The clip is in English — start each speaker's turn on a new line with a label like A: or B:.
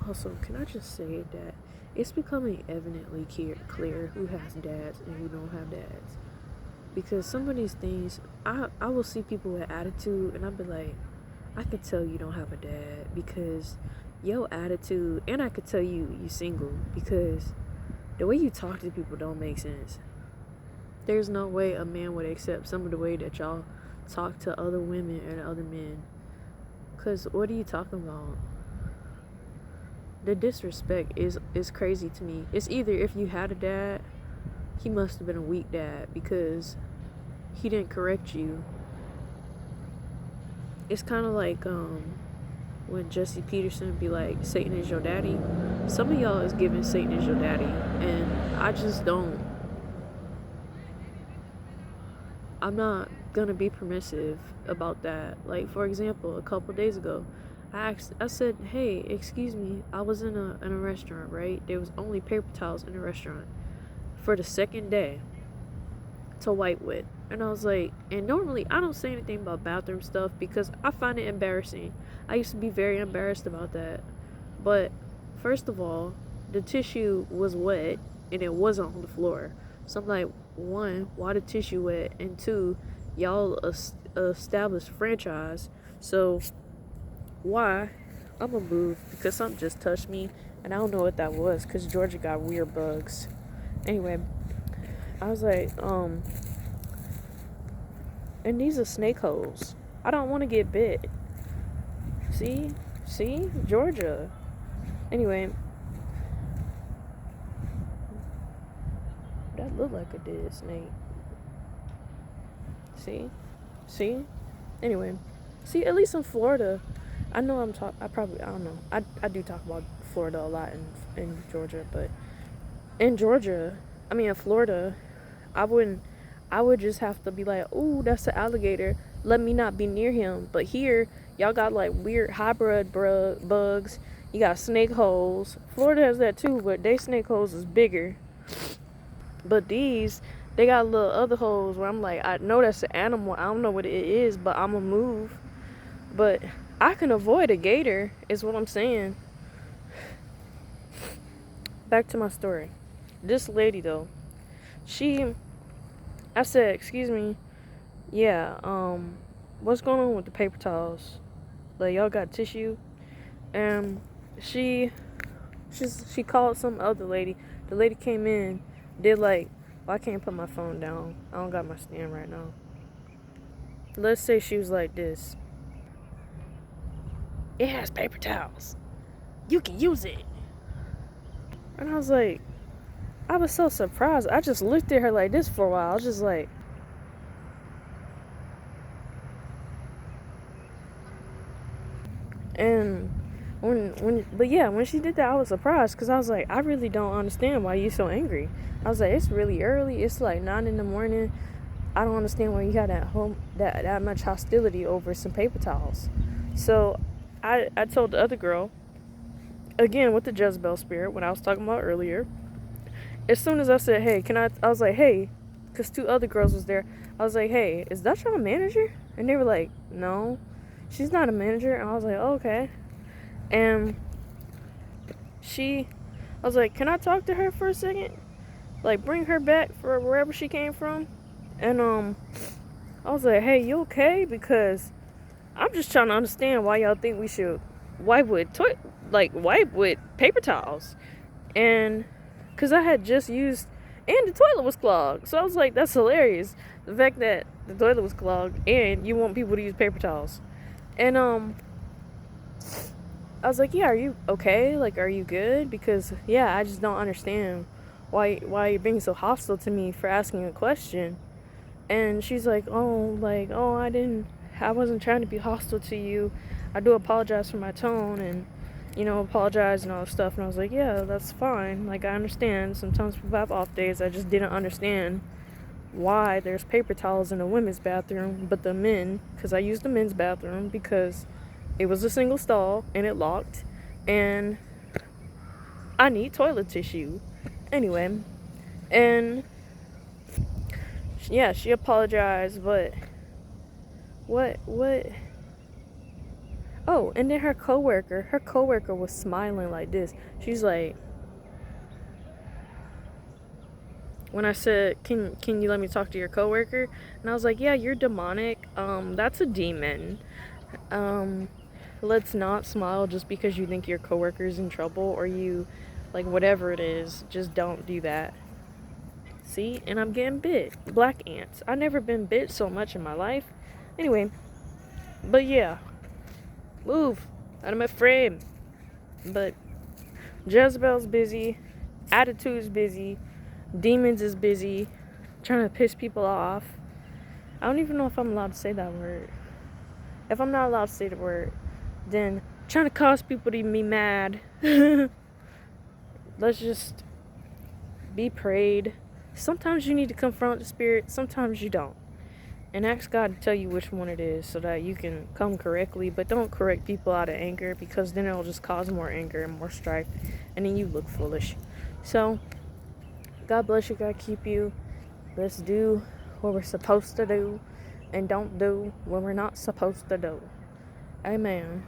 A: Also, can I just say that it's becoming evidently clear who has dads and who don't have dads. Because some of these things, I will see people with attitude, and I'll be like, I could tell you don't have a dad because your attitude, and I could tell you single because the way you talk to people don't make sense. There's no way a man would accept some of the way that y'all talk to other women and other men. Cause what are you talking about? The disrespect is crazy to me. It's either if you had a dad, he must have been a weak dad because he didn't correct you. It's kind of like when Jesse Peterson be like, Satan is your daddy. Some of y'all is giving Satan is your daddy, and I just don't. I'm not gonna be permissive about that. Like, for example, a couple days ago, I said, hey, excuse me, I was in a restaurant, right? There was only paper towels in the restaurant for the second day to wipe with. And I was like, and normally I don't say anything about bathroom stuff because I find it embarrassing. I used to be very embarrassed about that. But first of all, the tissue was wet and it wasn't on the floor. So I'm like, one, why the tissue wet? And two, y'all established franchise. So why? I'm gonna move because something just touched me and I don't know what that was because Georgia got weird bugs. Anyway, I was like, and these are snake holes. I don't want to get bit. See, Georgia. Anyway, that looked like a dead snake. See. Anyway, see, at least in Florida, I know I don't know. I do talk about Florida a lot in Georgia, but in Florida, I would just have to be like, ooh, that's an alligator. Let me not be near him. But here, y'all got like weird hybrid bugs. You got snake holes. Florida has that too, but they snake holes is bigger. But these, they got little other holes where I'm like, I know that's an animal. I don't know what it is, but I'm going to move. But I can avoid a gator, is what I'm saying. Back to my story. This lady, though, I said, excuse me, yeah, what's going on with the paper towels? Like, y'all got tissue? And she called some other lady. The lady came in, did like, well, I can't put my phone down. I don't got my stand right now. Let's say she was like this. It has paper towels. You can use it. And I was so surprised. I just looked at her like this for a while. I was just like, and when she did that, I was surprised because I was like, I really don't understand why you so angry. I was like, it's really early. It's like 9 a.m. I don't understand why you had that much hostility over some paper towels. So I told the other girl, again with the Jezebel spirit, what I was talking about earlier. As soon as I said, hey, I was like, hey, because 2 other girls was there. I was like, hey, is that your manager? And they were like, no, she's not a manager. And I was like, oh, okay. And I was like, can I talk to her for a second? Like, bring her back for wherever she came from. And I was like, hey, you okay? Because I'm just trying to understand why y'all think we should wipe with paper towels. And because I had just used, and the toilet was clogged. So I was like, that's hilarious. The fact that the toilet was clogged and you want people to use paper towels. And I was like, yeah, are you okay? Like, are you good? Because, yeah, I just don't understand why you're being so hostile to me for asking a question. And she's like, I wasn't trying to be hostile to you. I do apologize for my tone and, apologize and all that stuff. And I was like, yeah, that's fine. Like, I understand. Sometimes people have off days. I just didn't understand why there's paper towels in the women's bathroom, but the men, because I used the men's bathroom because it was a single stall and it locked, and I need toilet tissue. Anyway, and yeah, she apologized, but what? Oh, and then her coworker was smiling like this. She's like, when I said, can you let me talk to your coworker? And I was like, yeah, you're demonic. That's a demon. Um, let's not smile just because you think your coworker's in trouble, or you, like, whatever it is. Just don't do that. See, and I'm getting bit. Black ants. I've never been bit so much in my life. Anyway, but yeah, move out of my frame. But Jezebel's busy, Attitude's busy, Demons is busy, trying to piss people off. I don't even know if I'm allowed to say that word. If I'm not allowed to say the word, then trying to cause people to be mad. Let's just be prayed. Sometimes you need to confront the spirit, sometimes you don't. And ask God to tell you which one it is so that you can come correctly. But don't correct people out of anger, because then it'll just cause more anger and more strife. And then you look foolish. So, God bless you, God keep you. Let's do what we're supposed to do and don't do what we're not supposed to do. Amen.